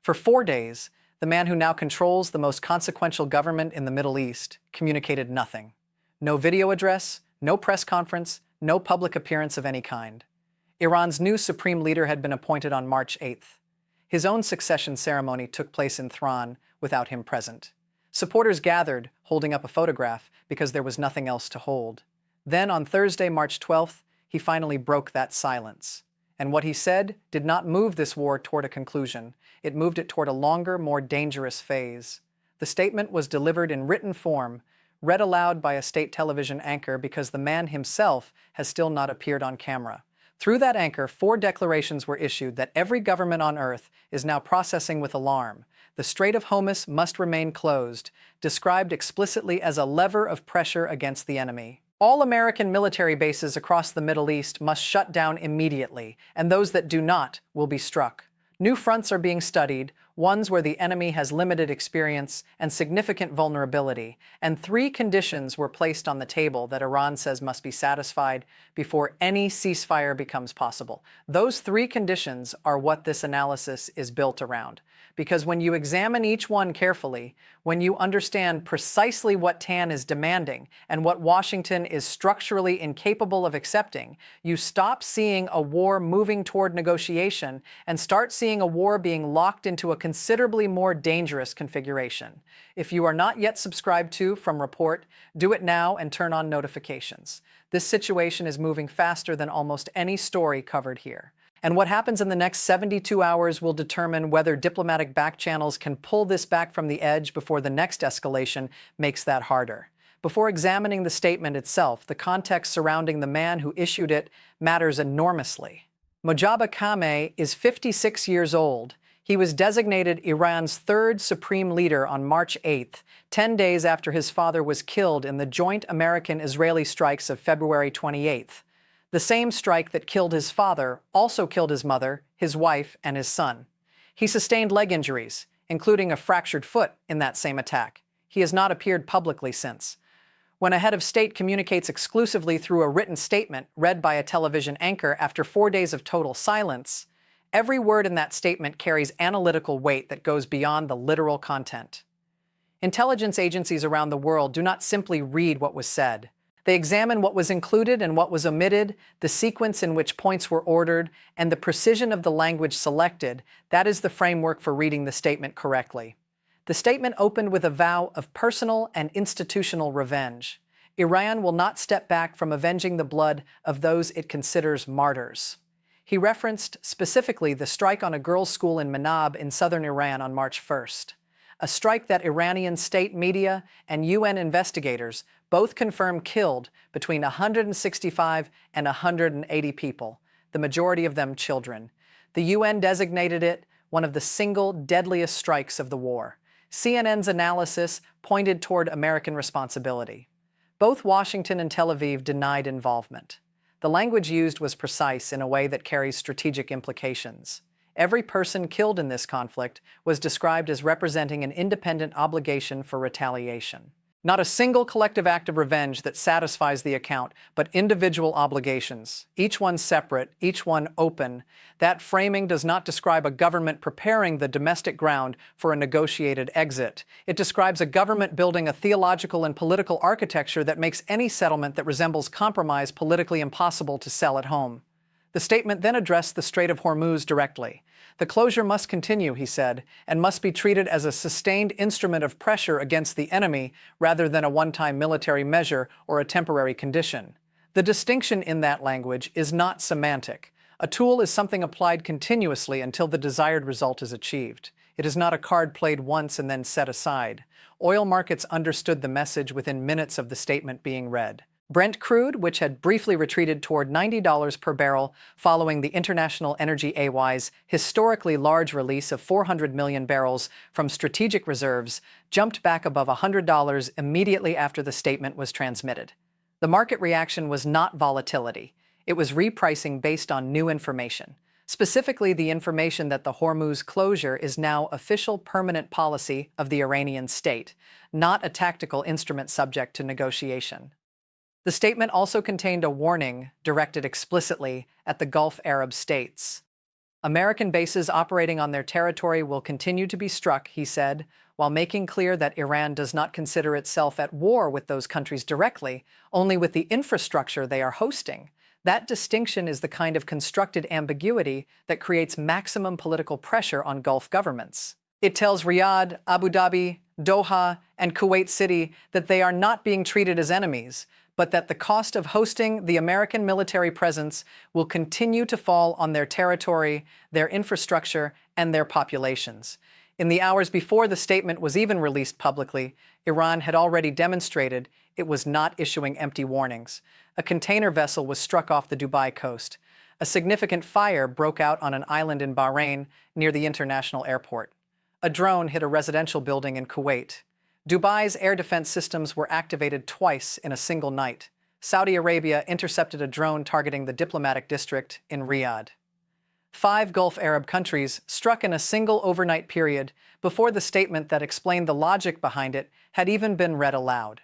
For 4 days, the man who now controls the most consequential government in the Middle East communicated nothing. No video address, no press conference, no public appearance of any kind. Iran's new supreme leader had been appointed on March 8th. His own succession ceremony took place in Thrawn without him present. Supporters gathered, holding up a photograph, because there was nothing else to hold. Then, on Thursday, March 12th, he finally broke that silence. And what he said did not move this war toward a conclusion. It moved it toward a longer, more dangerous phase. The statement was delivered in written form, read aloud by a state television anchor because the man himself has still not appeared on camera. Through that anchor, 4 declarations were issued that every government on Earth is now processing with alarm. The Strait of Hormuz must remain closed, described explicitly as a lever of pressure against the enemy. All American military bases across the Middle East must shut down immediately, and those that do not will be struck. New fronts are being studied, ones where the enemy has limited experience and significant vulnerability, and 3 conditions were placed on the table that Iran says must be satisfied before any ceasefire becomes possible. Those 3 conditions are what this analysis is built around. Because when you examine each one carefully, when you understand precisely what Tehran is demanding and what Washington is structurally incapable of accepting, you stop seeing a war moving toward negotiation and start seeing a war being locked into a considerably more dangerous configuration. If you are not yet subscribed to From Report, do it now and turn on notifications. This situation is moving faster than almost any story covered here. And what happens in the next 72 hours will determine whether diplomatic back channels can pull this back from the edge before the next escalation makes that harder. Before examining the statement itself, the context surrounding the man who issued it matters enormously. Mojtaba Kameh is 56 years old. He was designated Iran's 3rd supreme leader on March 8th, 10 days after his father was killed in the joint American-Israeli strikes of February 28th. The same strike that killed his father also killed his mother, his wife, and his son. He sustained leg injuries, including a fractured foot in that same attack. He has not appeared publicly since. When a head of state communicates exclusively through a written statement read by a television anchor after 4 days of total silence, every word in that statement carries analytical weight that goes beyond the literal content. Intelligence agencies around the world do not simply read what was said. They examine what was included and what was omitted, the sequence in which points were ordered, and the precision of the language selected. That is the framework for reading the statement correctly. The statement opened with a vow of personal and institutional revenge. Iran will not step back from avenging the blood of those it considers martyrs. He referenced specifically the strike on a girls' school in Manab in southern Iran on March 1st. A strike that Iranian state media and UN investigators both confirmed killed between 165 and 180 people, the majority of them children. The UN designated it one of the single deadliest strikes of the war. CNN's analysis pointed toward American responsibility. Both Washington and Tel Aviv denied involvement. The language used was precise in a way that carries strategic implications. Every person killed in this conflict was described as representing an independent obligation for retaliation. Not a single collective act of revenge that satisfies the account, but individual obligations, each one separate, each one open. That framing does not describe a government preparing the domestic ground for a negotiated exit. It describes a government building a theological and political architecture that makes any settlement that resembles compromise politically impossible to sell at home. The statement then addressed the Strait of Hormuz directly. The closure must continue, he said, and must be treated as a sustained instrument of pressure against the enemy rather than a one-time military measure or a temporary condition. The distinction in that language is not semantic. A tool is something applied continuously until the desired result is achieved. It is not a card played once and then set aside. Oil markets understood the message within minutes of the statement being read. Brent crude, which had briefly retreated toward $90 per barrel following the International Energy Agency's historically large release of 400 million barrels from strategic reserves, jumped back above $100 immediately after the statement was transmitted. The market reaction was not volatility. It was repricing based on new information. Specifically, the information that the Hormuz closure is now official permanent policy of the Iranian state, not a tactical instrument subject to negotiation. The statement also contained a warning directed explicitly at the Gulf Arab states. American bases operating on their territory will continue to be struck, he said, while making clear that Iran does not consider itself at war with those countries directly, only with the infrastructure they are hosting. That distinction is the kind of constructed ambiguity that creates maximum political pressure on Gulf governments. It tells Riyadh, Abu Dhabi, Doha, and Kuwait City that they are not being treated as enemies, but that the cost of hosting the American military presence will continue to fall on their territory, their infrastructure, and their populations. In the hours before the statement was even released publicly, Iran had already demonstrated it was not issuing empty warnings. A container vessel was struck off the Dubai coast. A significant fire broke out on an island in Bahrain near the international airport. A drone hit a residential building in Kuwait. Dubai's air defense systems were activated twice in a single night. Saudi Arabia intercepted a drone targeting the diplomatic district in Riyadh. 5 Gulf Arab countries struck in a single overnight period before the statement that explained the logic behind it had even been read aloud.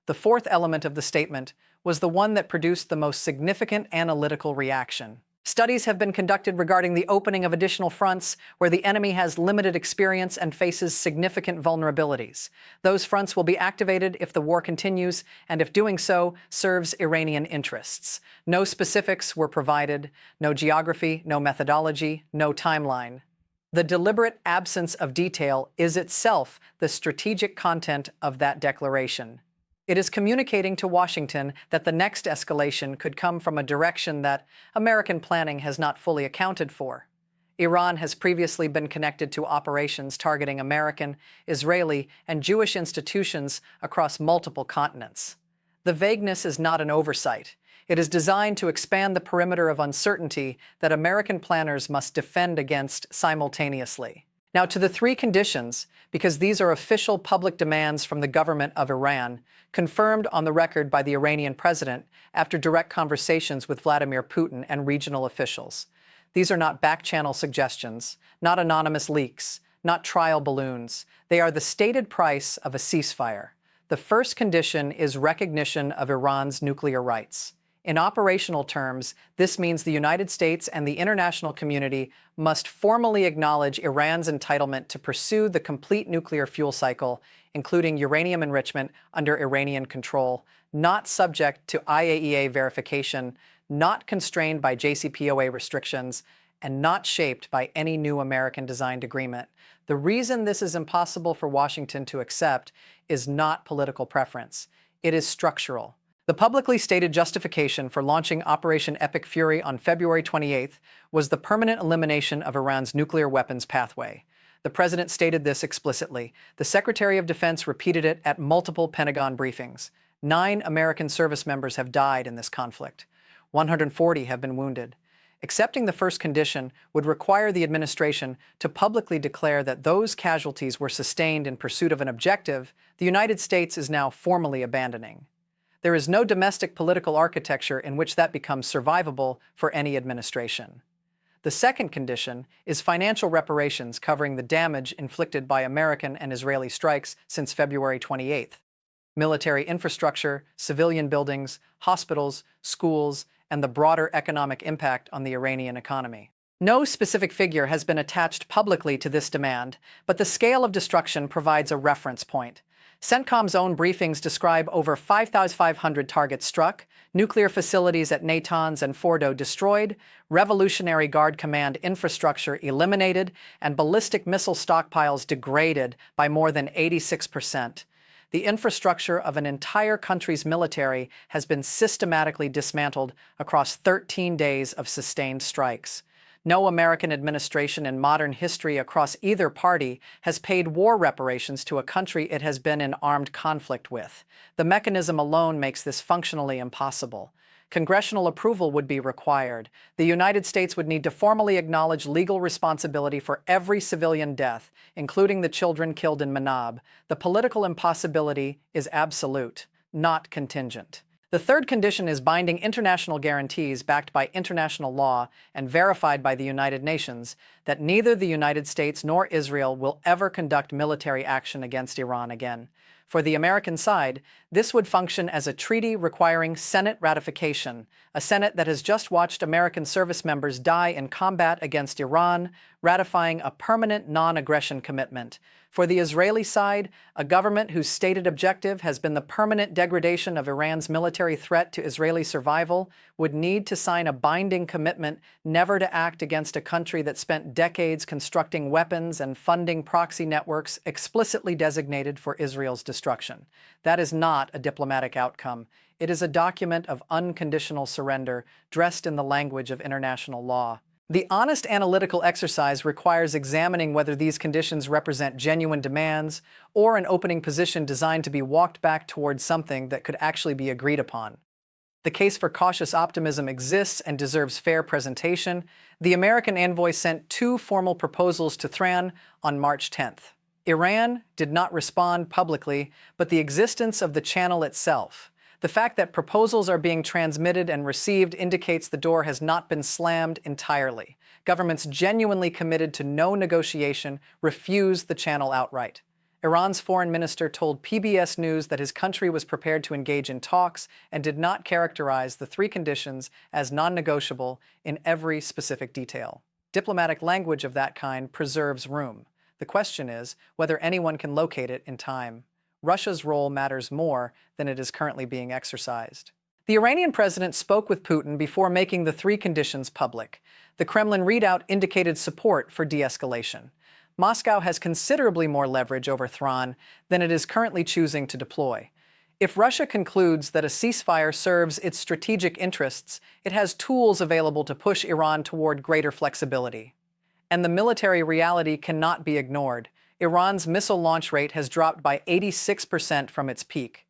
The fourth element of the statement was the one that produced the most significant analytical reaction. Studies have been conducted regarding the opening of additional fronts where the enemy has limited experience and faces significant vulnerabilities. Those fronts will be activated if the war continues and if doing so serves Iranian interests. No specifics were provided, no geography, no methodology, no timeline. The deliberate absence of detail is itself the strategic content of that declaration. It is communicating to Washington that the next escalation could come from a direction that American planning has not fully accounted for. Iran has previously been connected to operations targeting American, Israeli, and Jewish institutions across multiple continents. The vagueness is not an oversight. It is designed to expand the perimeter of uncertainty that American planners must defend against simultaneously. Now, to the 3 conditions, because these are official public demands from the government of Iran, confirmed on the record by the Iranian president after direct conversations with Vladimir Putin and regional officials. These are not back-channel suggestions, not anonymous leaks, not trial balloons. They are the stated price of a ceasefire. The first condition is recognition of Iran's nuclear rights. In operational terms, this means the United States and the international community must formally acknowledge Iran's entitlement to pursue the complete nuclear fuel cycle, including uranium enrichment, under Iranian control, not subject to IAEA verification, not constrained by JCPOA restrictions, and not shaped by any new American-designed agreement. The reason this is impossible for Washington to accept is not political preference. It is structural. The publicly stated justification for launching Operation Epic Fury on February 28th was the permanent elimination of Iran's nuclear weapons pathway. The president stated this explicitly. The Secretary of Defense repeated it at multiple Pentagon briefings. 9 American service members have died in this conflict. 140 have been wounded. Accepting the first condition would require the administration to publicly declare that those casualties were sustained in pursuit of an objective the United States is now formally abandoning. There is no domestic political architecture in which that becomes survivable for any administration. The second condition is financial reparations covering the damage inflicted by American and Israeli strikes since February 28th. Military infrastructure, civilian buildings, hospitals, schools, and the broader economic impact on the Iranian economy. No specific figure has been attached publicly to this demand, but the scale of destruction provides a reference point. CENTCOM's own briefings describe over 5,500 targets struck, nuclear facilities at Natanz and Fordo destroyed, Revolutionary Guard Command infrastructure eliminated, and ballistic missile stockpiles degraded by more than 86%. The infrastructure of an entire country's military has been systematically dismantled across 13 days of sustained strikes. No American administration in modern history across either party has paid war reparations to a country it has been in armed conflict with. The mechanism alone makes this functionally impossible. Congressional approval would be required. The United States would need to formally acknowledge legal responsibility for every civilian death, including the children killed in Manab. The political impossibility is absolute, not contingent. The third condition is binding international guarantees backed by international law and verified by the United Nations that neither the United States nor Israel will ever conduct military action against Iran again. For the American side, This would function as a treaty requiring Senate ratification, a Senate that has just watched American service members die in combat against Iran, ratifying a permanent non-aggression commitment. For the Israeli side, a government whose stated objective has been the permanent degradation of Iran's military threat to Israeli survival would need to sign a binding commitment never to act against a country that spent decades constructing weapons and funding proxy networks explicitly designated for Israel's destruction. That is not a diplomatic outcome. It is a document of unconditional surrender dressed in the language of international law. The honest analytical exercise requires examining whether these conditions represent genuine demands or an opening position designed to be walked back towards something that could actually be agreed upon. The case for cautious optimism exists and deserves fair presentation. The American envoy sent two formal proposals to Tehran on March 10th. Iran did not respond publicly, but the existence of the channel itself, the fact that proposals are being transmitted and received, indicates the door has not been slammed entirely. Governments genuinely committed to no negotiation refused the channel outright. Iran's foreign minister told PBS News that his country was prepared to engage in talks and did not characterize the three conditions as non-negotiable in every specific detail. Diplomatic language of that kind preserves room. The question is whether anyone can locate it in time. Russia's role matters more than it is currently being exercised. The Iranian president spoke with Putin before making the three conditions public. The Kremlin readout indicated support for de-escalation. Moscow has considerably more leverage over Tehran than it is currently choosing to deploy. If Russia concludes that a ceasefire serves its strategic interests, it has tools available to push Iran toward greater flexibility. And the military reality cannot be ignored. Iran's missile launch rate has dropped by 86% from its peak.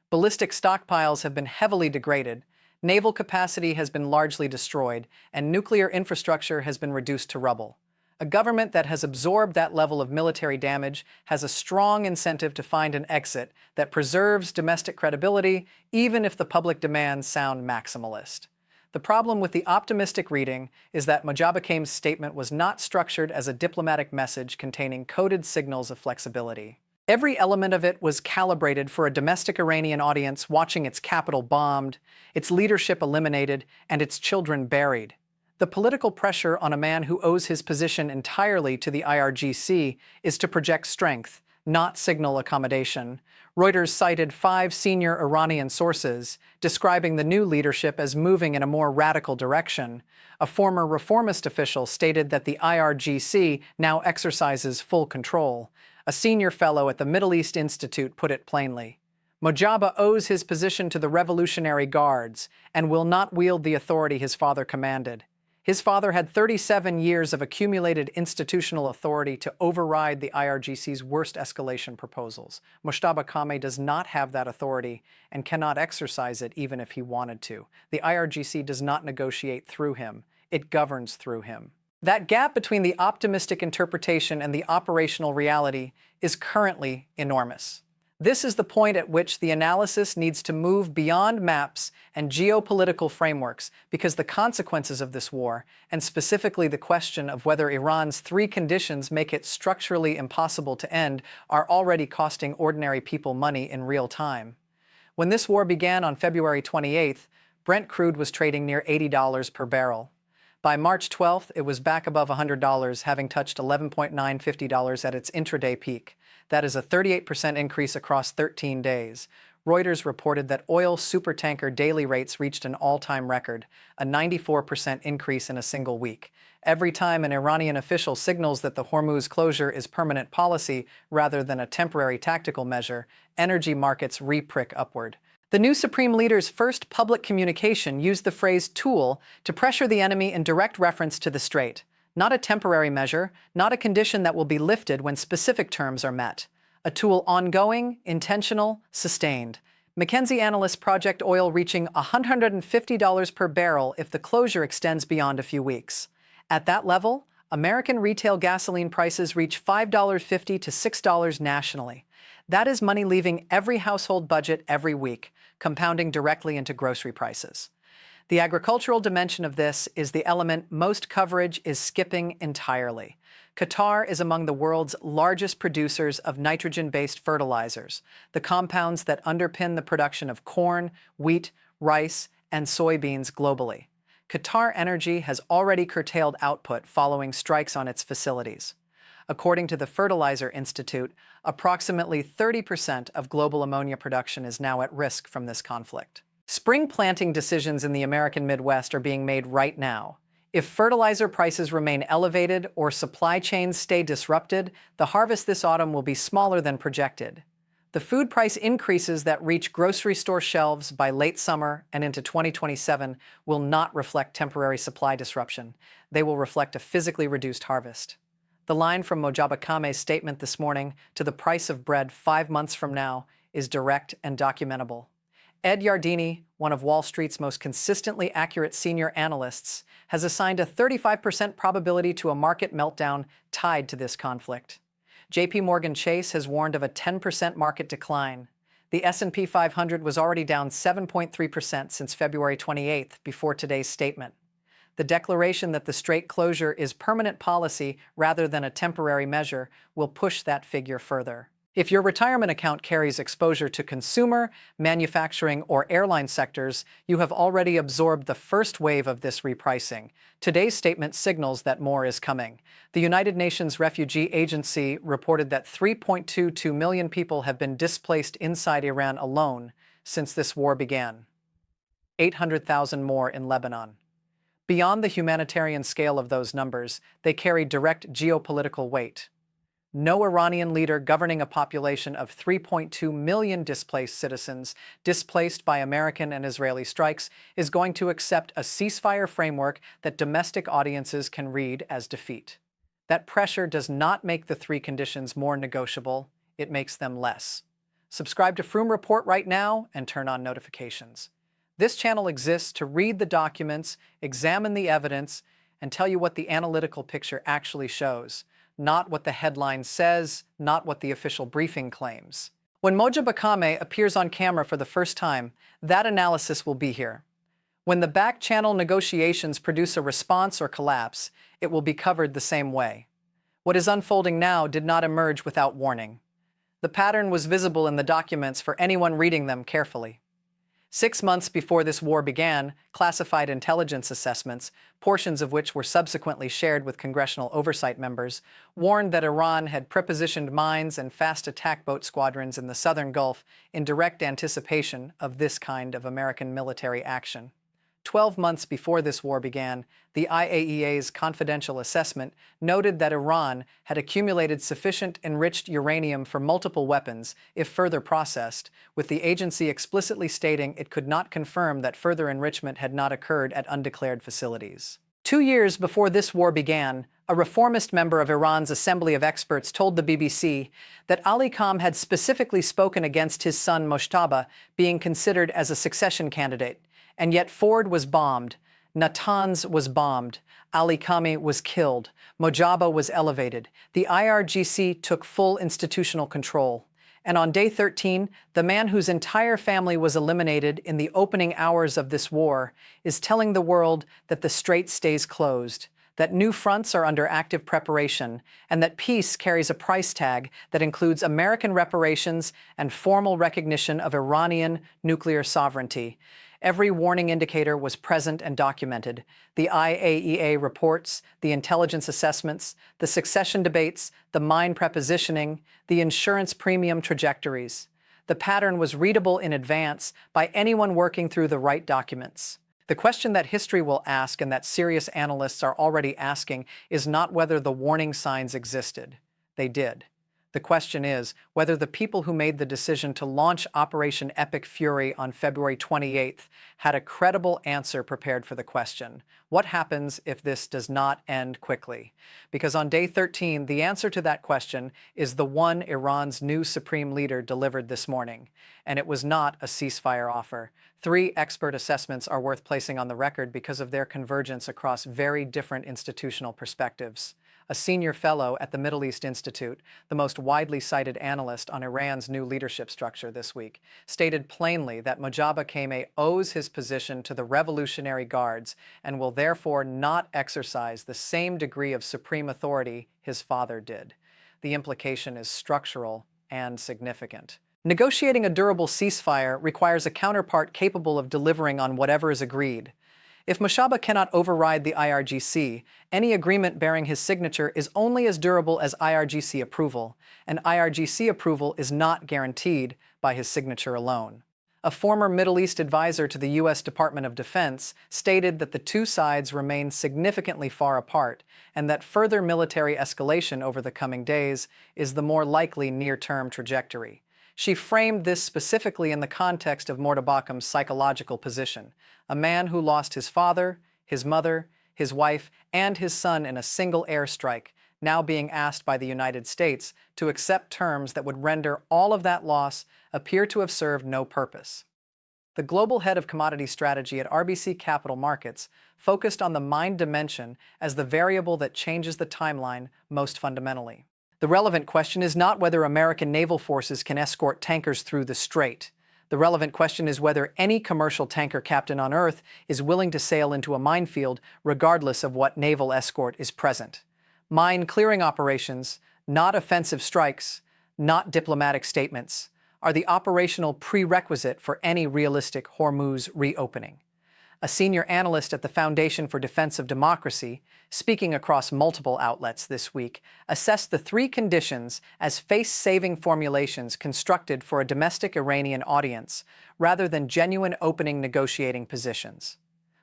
Ballistic stockpiles have been heavily degraded, naval capacity has been largely destroyed, and nuclear infrastructure has been reduced to rubble. A government that has absorbed that level of military damage has a strong incentive to find an exit that preserves domestic credibility, even if the public demands sound maximalist. The problem with the optimistic reading is that Mojabbakem's statement was not structured as a diplomatic message containing coded signals of flexibility. Every element of it was calibrated for a domestic Iranian audience watching its capital bombed, its leadership eliminated, and its children buried. The political pressure on a man who owes his position entirely to the IRGC is to project strength, not signal accommodation. Reuters cited 5 senior Iranian sources, describing the new leadership as moving in a more radical direction. A former reformist official stated that the IRGC now exercises full control. A senior fellow at the Middle East Institute put it plainly. Mojaba owes his position to the Revolutionary Guards and will not wield the authority his father commanded. His father had 37 years of accumulated institutional authority to override the IRGC's worst escalation proposals. Mojtaba does not have that authority and cannot exercise it even if he wanted to. The IRGC does not negotiate through him. It governs through him. That gap between the optimistic interpretation and the operational reality is currently enormous. This is the point at which the analysis needs to move beyond maps and geopolitical frameworks, because the consequences of this war, and specifically the question of whether Iran's 3 conditions make it structurally impossible to end, are already costing ordinary people money in real time. When this war began on February 28th, Brent crude was trading near $80 per barrel. By March 12th, it was back above $100, having touched $11.950 at its intraday peak. That is a 38% increase across 13 days. Reuters reported that oil supertanker daily rates reached an all-time record, a 94% increase in a single week. Every time an Iranian official signals that the Hormuz closure is permanent policy rather than a temporary tactical measure, energy markets re-prick upward. The new Supreme Leader's first public communication used the phrase tool to pressure the enemy in direct reference to the strait. Not a temporary measure, not a condition that will be lifted when specific terms are met. A tool ongoing, intentional, sustained. McKinsey analysts project oil reaching $150 per barrel if the closure extends beyond a few weeks. At that level, American retail gasoline prices reach $5.50 to $6 nationally. That is money leaving every household budget every week, compounding directly into grocery prices. The agricultural dimension of this is the element most coverage is skipping entirely. Qatar is among the world's largest producers of nitrogen-based fertilizers, the compounds that underpin the production of corn, wheat, rice, and soybeans globally. Qatar Energy has already curtailed output following strikes on its facilities. According to the Fertilizer Institute, approximately 30% of global ammonia production is now at risk from this conflict. Spring planting decisions in the American Midwest are being made right now. If fertilizer prices remain elevated or supply chains stay disrupted, the harvest this autumn will be smaller than projected. The food price increases that reach grocery store shelves by late summer and into 2027 will not reflect temporary supply disruption. They will reflect a physically reduced harvest. The line from Mojaba Kame's statement this morning to the price of bread 5 months from now is direct and documentable. Ed Yardeni, one of Wall Street's most consistently accurate senior analysts, has assigned a 35% probability to a market meltdown tied to this conflict. JP Morgan Chase has warned of a 10% market decline. The S&P 500 was already down 7.3% since February 28th before today's statement. The declaration that the strait closure is permanent policy rather than a temporary measure will push that figure further. If your retirement account carries exposure to consumer, manufacturing, or airline sectors, you have already absorbed the first wave of this repricing. Today's statement signals that more is coming. The United Nations Refugee Agency reported that 3.22 million people have been displaced inside Iran alone since this war began. 800,000 more in Lebanon. Beyond the humanitarian scale of those numbers, they carry direct geopolitical weight. No Iranian leader governing a population of 3.2 million displaced citizens, displaced by American and Israeli strikes, is going to accept a ceasefire framework that domestic audiences can read as defeat. That pressure does not make the three conditions more negotiable, it makes them less. Subscribe to Froome Report right now and turn on notifications. This channel exists to read the documents, examine the evidence, and tell you what the analytical picture actually shows. Not what the headline says, not what the official briefing claims. When Mojaba Kame appears on camera for the first time, that analysis will be here. When the back-channel negotiations produce a response or collapse, it will be covered the same way. What is unfolding now did not emerge without warning. The pattern was visible in the documents for anyone reading them carefully. 6 months before this war began, classified intelligence assessments, portions of which were subsequently shared with congressional oversight members, warned that Iran had prepositioned mines and fast attack boat squadrons in the southern Gulf in direct anticipation of this kind of American military action. 12 months before this war began, the IAEA's confidential assessment noted that Iran had accumulated sufficient enriched uranium for multiple weapons if further processed, with the agency explicitly stating it could not confirm that further enrichment had not occurred at undeclared facilities. 2 years before this war began, a reformist member of Iran's Assembly of Experts told the BBC that Ali Kham had specifically spoken against his son Mojtaba being considered as a succession candidate. And yet Ford was bombed, Natanz was bombed, Ali Khamenei was killed, Mojaba was elevated, the IRGC took full institutional control. And on day 13, the man whose entire family was eliminated in the opening hours of this war is telling the world that the strait stays closed, that new fronts are under active preparation, and that peace carries a price tag that includes American reparations and formal recognition of Iranian nuclear sovereignty. Every warning indicator was present and documented. The IAEA reports, the intelligence assessments, the succession debates, the mine prepositioning, the insurance premium trajectories. The pattern was readable in advance by anyone working through the right documents. The question that history will ask and that serious analysts are already asking is not whether the warning signs existed. They did. The question is whether the people who made the decision to launch Operation Epic Fury on February 28th had a credible answer prepared for the question. What happens if this does not end quickly? Because on day 13, the answer to that question is the one Iran's new supreme leader delivered this morning. And it was not a ceasefire offer. 3 expert assessments are worth placing on the record because of their convergence across very different institutional perspectives. a senior fellow at the Middle East Institute, the most widely cited analyst on Iran's new leadership structure this week, stated plainly that Mojtaba Kamei owes his position to the Revolutionary Guards and will therefore not exercise the same degree of supreme authority his father did. The implication is structural and significant. Negotiating a durable ceasefire requires a counterpart capable of delivering on whatever is agreed. If Mojtaba cannot override the IRGC, any agreement bearing his signature is only as durable as IRGC approval, and IRGC approval is not guaranteed by his signature alone. A former Middle East advisor to the U.S. Department of Defense stated that the two sides remain significantly far apart and that further military escalation over the coming days is the more likely near-term trajectory. She framed this specifically in the context of Mortabaka's psychological position, a man who lost his father, his mother, his wife, and his son in a single airstrike, now being asked by the United States to accept terms that would render all of that loss appear to have served no purpose. The global head of commodity strategy at RBC Capital Markets focused on the mind dimension as the variable that changes the timeline most fundamentally. The relevant question is not whether American naval forces can escort tankers through the strait. The relevant question is whether any commercial tanker captain on Earth is willing to sail into a minefield regardless of what naval escort is present. Mine clearing operations, not offensive strikes, not diplomatic statements, are the operational prerequisite for any realistic Hormuz reopening. A senior analyst at the Foundation for Defense of Democracy, speaking across multiple outlets this week, assessed the three conditions as face-saving formulations constructed for a domestic Iranian audience, rather than genuine opening negotiating positions.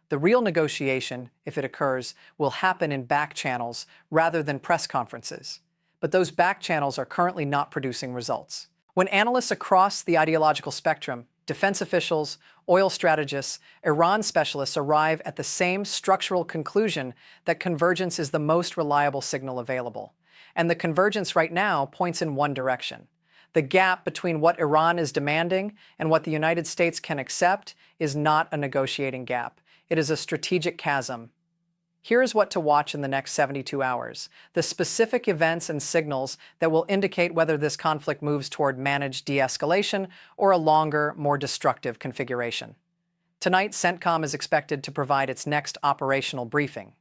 The real negotiation, if it occurs, will happen in back channels rather than press conferences. But those back channels are currently not producing results. When analysts across the ideological spectrum, defense officials, oil strategists, Iran specialists arrive at the same structural conclusion that convergence is the most reliable signal available. And the convergence right now points in one direction. The gap between what Iran is demanding and what the United States can accept is not a negotiating gap. It is a strategic chasm. Here is what to watch in the next 72 hours, the specific events and signals that will indicate whether this conflict moves toward managed de-escalation or a longer, more destructive configuration. Tonight, CENTCOM is expected to provide its next operational briefing.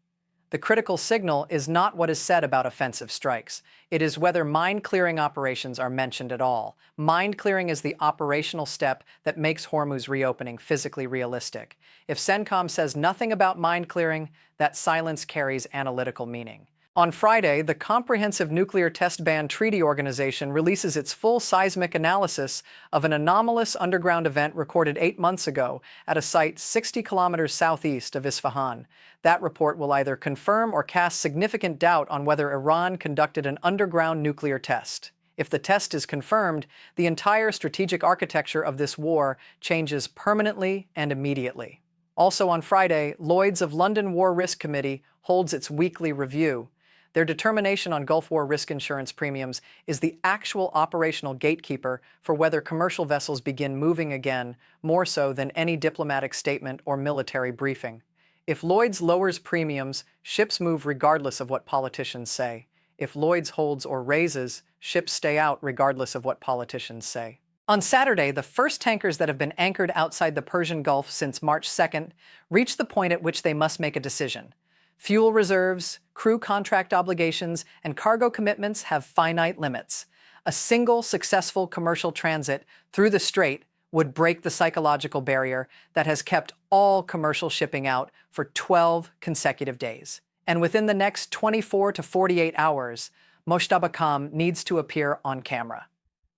The critical signal is not what is said about offensive strikes. It is whether mine-clearing operations are mentioned at all. Mine-clearing is the operational step that makes Hormuz reopening physically realistic. If CENTCOM says nothing about mine-clearing, that silence carries analytical meaning. On Friday, the Comprehensive Nuclear Test Ban Treaty Organization releases its full seismic analysis of an anomalous underground event recorded 8 months ago at a site 60 kilometers southeast of Isfahan. That report will either confirm or cast significant doubt on whether Iran conducted an underground nuclear test. If the test is confirmed, the entire strategic architecture of this war changes permanently and immediately. Also on Friday, Lloyd's of London War Risk Committee holds its weekly review. Their determination on Gulf War risk insurance premiums is the actual operational gatekeeper for whether commercial vessels begin moving again, more so than any diplomatic statement or military briefing. If Lloyd's lowers premiums, ships move regardless of what politicians say. If Lloyd's holds or raises, ships stay out regardless of what politicians say. On Saturday, the first tankers that have been anchored outside the Persian Gulf since March 2nd reached the point at which they must make a decision. Fuel reserves, crew contract obligations, and cargo commitments have finite limits. A single successful commercial transit through the strait would break the psychological barrier that has kept all commercial shipping out for 12 consecutive days. And within the next 24 to 48 hours, Mojtaba Kamei needs to appear on camera.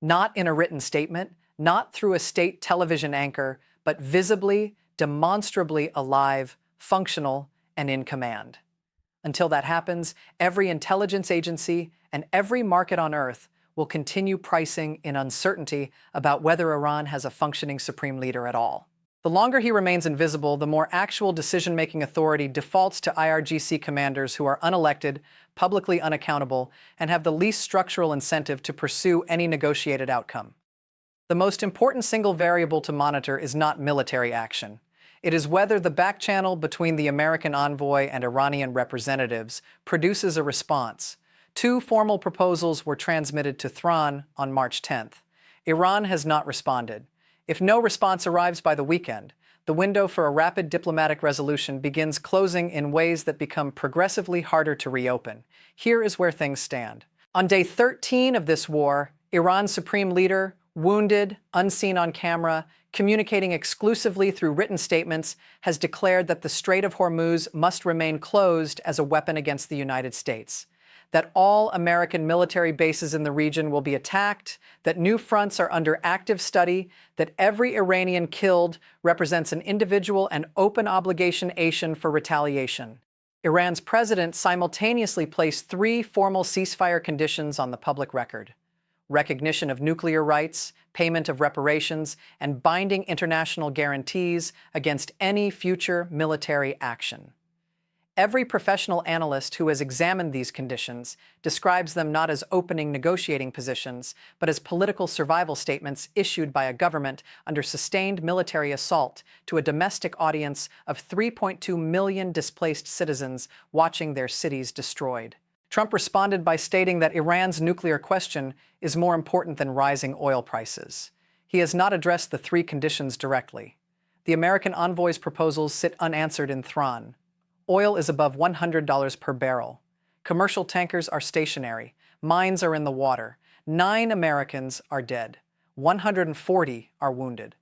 Not in a written statement, not through a state television anchor, but visibly, demonstrably alive, functional, and in command. Until that happens, every intelligence agency and every market on Earth will continue pricing in uncertainty about whether Iran has a functioning supreme leader at all. The longer he remains invisible, the more actual decision-making authority defaults to IRGC commanders who are unelected, publicly unaccountable, and have the least structural incentive to pursue any negotiated outcome. The most important single variable to monitor is not military action. It is whether the back channel between the American envoy and Iranian representatives produces a response. Two formal proposals were transmitted to Tehran on March 10th. Iran has not responded. If no response arrives by the weekend, the window for a rapid diplomatic resolution begins closing in ways that become progressively harder to reopen. Here is where things stand. On day 13 of this war, Iran's supreme leader, wounded, unseen on camera, communicating exclusively through written statements, has declared that the Strait of Hormuz must remain closed as a weapon against the United States, that all American military bases in the region will be attacked, that new fronts are under active study, that every Iranian killed represents an individual and open obligation for retaliation. Iran's president simultaneously placed three formal ceasefire conditions on the public record: recognition of nuclear rights, payment of reparations, and binding international guarantees against any future military action. Every professional analyst who has examined these conditions describes them not as opening negotiating positions, but as political survival statements issued by a government under sustained military assault to a domestic audience of 3.2 million displaced citizens watching their cities destroyed. Trump responded by stating that Iran's nuclear question is more important than rising oil prices. He has not addressed the three conditions directly. The American envoy's proposals sit unanswered in Tehran. Oil is above $100 per barrel. Commercial tankers are stationary. Mines are in the water. 9 Americans are dead. 140 are wounded.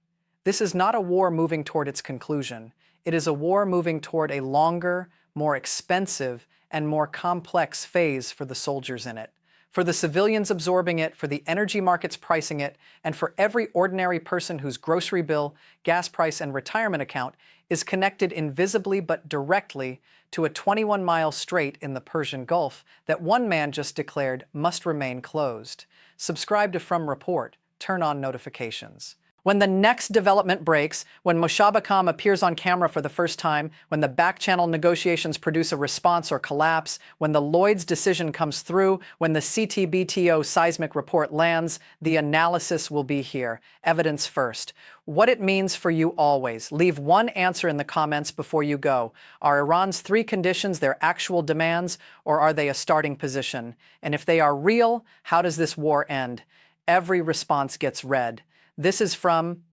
This is not a war moving toward its conclusion. It is a war moving toward a longer, more expensive, and more complex phase for the soldiers in it, for the civilians absorbing it, for the energy markets pricing it, and for every ordinary person whose grocery bill, gas price, and retirement account is connected invisibly but directly to a 21-mile strait in the Persian Gulf that one man just declared must remain closed. Subscribe to From Report. Turn on notifications. When the next development breaks, when Moshabakham appears on camera for the first time, when the back-channel negotiations produce a response or collapse, when the Lloyd's decision comes through, when the CTBTO seismic report lands, the analysis will be here. Evidence first. What it means for you always. Leave one answer in the comments before you go. Are Iran's three conditions their actual demands, or are they a starting position? And if they are real, how does this war end? Every response gets read. This is from